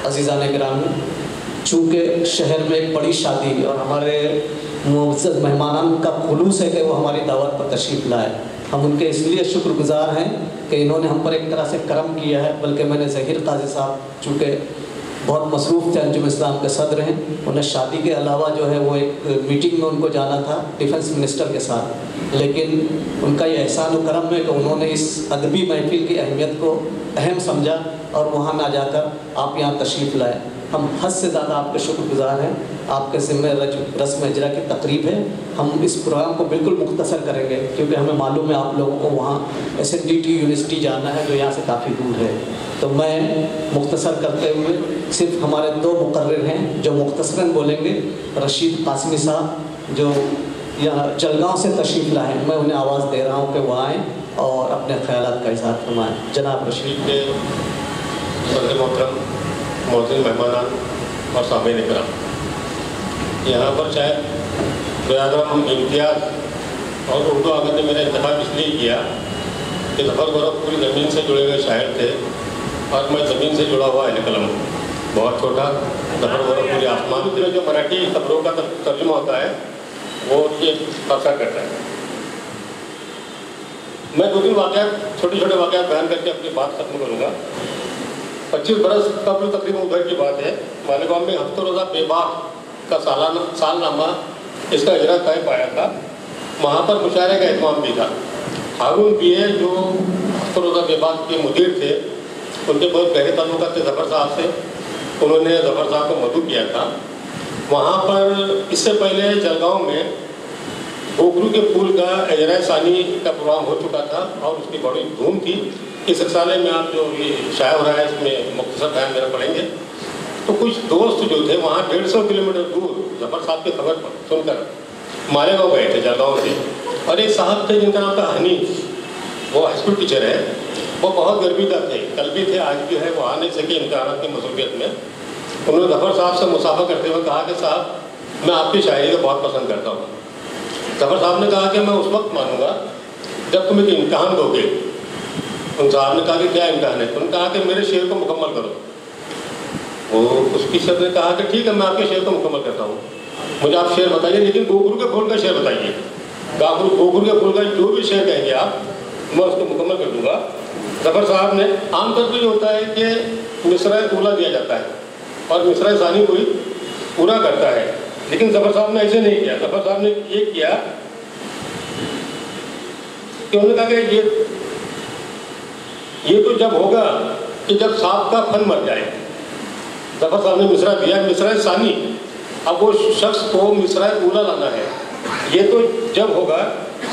عزیزان گرامی، چونکہ شہر میں ایک بڑی شادی اور ہمارے معزز مہمانان کا خلوص ہے کہ وہ ہماری دعوت پر تشریف لائے، ہم ان کے اس لیے شکر گزار ہیں کہ انہوں نے ہم پر ایک طرح سے کرم کیا ہے۔ بلکہ میں نے ظہیر قاضی صاحب چونکہ بہت مصروف تھے، انجم اسلام کے صدر ہیں، انہیں شادی کے علاوہ جو ہے وہ ایک میٹنگ میں ان کو جانا تھا ڈیفنس منسٹر کے ساتھ، لیکن ان کا یہ احسان و کرم ہے کہ انہوں نے اس ادبی محفل کی اہمیت کو اہم سمجھا اور وہاں نہ جا کر آپ یہاں تشریف لائے۔ ہم حد سے زیادہ آپ کے شکر گزار ہیں۔ آپ کے ذمہ رسم اجرا کی تقریب ہے، ہم اس پروگرام کو بالکل مختصر کریں گے کیونکہ ہمیں معلوم ہے آپ لوگوں کو وہاں SNDT یونیورسٹی جانا ہے جو یہاں سے کافی دور ہے۔ تو میں مختصر کرتے ہوئے صرف ہمارے 2 مقرر ہیں جو مختصراً بولیں گے، رشید قاسمی صاحب جو یہاں جلگاؤں سے تشریف لائے ہیں، میں انہیں آواز دے رہا ہوں کہ وہ آئیں اور اپنے خیالات کا اظہار فرمائیں۔ جناب رشید کے صدر محترم، معزز مہمانان اور سامعین کرام، یہاں پر شاید برادران امتیاز اور اردو آغاز نے میرا انتخاب اس لیے کیا کہ ظفر غورب پوری زمین سے جڑے ہوئے شاعر تھے اور میں زمین سے جڑا ہوا اہل قلم ہوں، بہت چھوٹا۔ ظفر غورب پوری آسمان میں جو مراٹھی خبروں کا ترجمہ ہوتا ہے وہ یہ فخر کرتا ہے۔ میں 2-3 واقعات، چھوٹے چھوٹے واقعات بیان کر کے اپنی بات ختم کروں گا۔ 25 برس قبل تقریباً ادھر کی بات ہے، مالیگاؤں میں ہفتہ روزہ بے باک کا سالنامہ اس کا اجرا طے پایا تھا۔ وہاں پر مشاعرے کا اہتمام بھی تھا۔ ہارون PA جو ہفتہ روزہ بے باک کے مدیر تھے، ان کے بہت گہرے تعلقات تھے ظفر صاحب سے، انہوں نے ظفر صاحب کو مدعو کیا تھا۔ وہاں پر اس سے پہلے جلگاؤں میں گوگرو کے پھول کا اجرا ثانی کا پروگرام ہو چکا تھا اور اس کی بڑی دھوم تھی۔ اس رسالے میں آپ جو یہ شائع ہو رہا ہے اس میں مختصر بیان میرا پڑھیں گے۔ تو کچھ دوست جو تھے وہاں 150 کلومیٹر دور ظفر صاحب کی خبر سن کر مالیگاؤں گئے تھے جلگاؤں سے، اور ایک صاحب تھے جن کا نام تھا حنیف، وہ ہائی اسکول ٹیچر ہے، وہ بہت گرمیدہ تھے، کل بھی تھے آج بھی ہے، وہ آ نہیں سکے امتحانات کی مصروفیت میں۔ انہوں نے ظفر صاحب سے مصافحہ کرتے ہوئے کہا کہ صاحب میں آپ کی شاعری کو بہت پسند کرتا ہوں۔ ظفر صاحب نے کہا کہ میں اس وقت مانوں گا جب تم ایک امتحان دو گے۔ ان صاحب نے کہا کہ کیا امتحان ہے؟ انہوں نے کہا کہ میرے شعر کو مکمل کرو۔ وہ اس کی شخص نے کہا کہ ٹھیک ہے میں آپ کے شعر کو مکمل کرتا ہوں، مجھے آپ شعر بتائیے لیکن گوگرو کے پھول کا شعر بتائیے۔ گوگرو کے پھول کا جو بھی شعر کہیں گے آپ میں اس کو مکمل کر دوں گا۔ ظفر صاحب نے عام طور پہ یہ ہوتا ہے کہ مصرع اولا دیا جاتا ہے اور مصرع ثانی کوئی پورا کرتا ہے، لیکن ظفر صاحب نے ایسے نہیں کیا۔ ظفر صاحب نے یہ کیا کہ انہوں نے کہا کہ یہ تو جب ہوگا کہ جب صاحب کا فن مر جائے۔ ظفر صاحب نے مصرع دیا مصرع ثانی، اب وہ شخص کو مصرع اولا لانا ہے۔ یہ تو جب ہوگا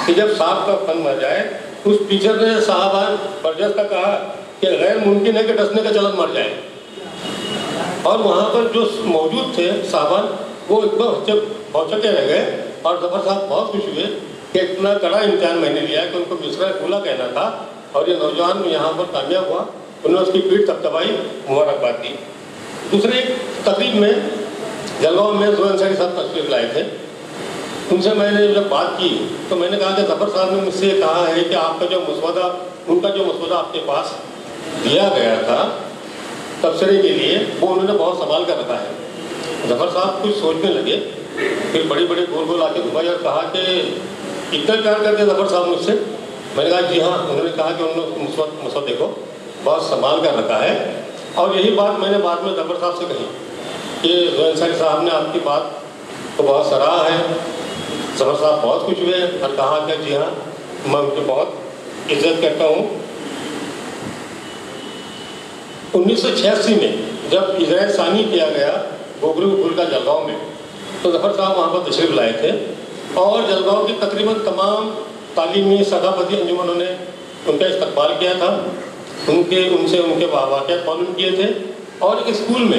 کہ جب صاحب کا فن مر جائے۔ اس ٹیچر نے صاحبان برجستہ کہا کہ غیر ممکن ہے کہ ڈسنے کا چلن مر جائے، اور وہاں پر جو موجود تھے صاحبان وہ ایک دم بھوچکے رہ گئے، اور ظفر صاحب بہت خوش ہوئے کہ اتنا کڑا امتحان میں نے لیا کہ ان کو مصرع اولا کہنا تھا، اور یہ نوجوان یہاں پر کامیاب ہوا۔ انہوں نے اس کی پیٹھ تھپتھپائی، مبارکباد دی۔ دوسری تقریب میں جلگاؤں میں زوہر انصاری صاحب تشریف لائے تھے، ان سے میں نے جب بات کی تو میں نے کہا کہ ظفر صاحب نے مجھ سے کہا ہے کہ آپ کا جو مسودہ، ان کا جو مسودہ آپ کے پاس دیا گیا تھا تبصرے کے لیے، وہ انہوں نے بہت سنبھال کر رکھا ہے۔ ظفر صاحب کچھ سوچنے لگے، پھر بڑی بڑی گول گول آ کے گھمائی اور کہا کہ اتنا پیار کرتے ظفر صاحب مجھ سے؟ میں نے کہا جی ہاں۔ انہوں نے کہا کہ انہوں نے مسودے کو بہت سنبھال کر رکھا ہے، اور یہی بات میں نے بعد میں ظفر صاحب سے کہی کہ زوہر انصاری صاحب نے آپ کی بات کو بہت سراہا ہے۔ ظفر صاحب بہت خوش ہوئے اور کہا کہ جی ہاں میں ان کی بہت عزت کرتا ہوں۔ 1986 میں جب اجراء ثانی کیا گیا گوگرو پھول کا جلگاؤں میں، تو ظفر صاحب وہاں پر تشریف لائے تھے، اور جلگاؤں کی تقریباً تمام تعلیمی ثقافتی انجمنوں نے ان کا استقبال کیا تھا، ان سے ان کے واقعات معلوم کیے تھے، اور ایک اسکول میں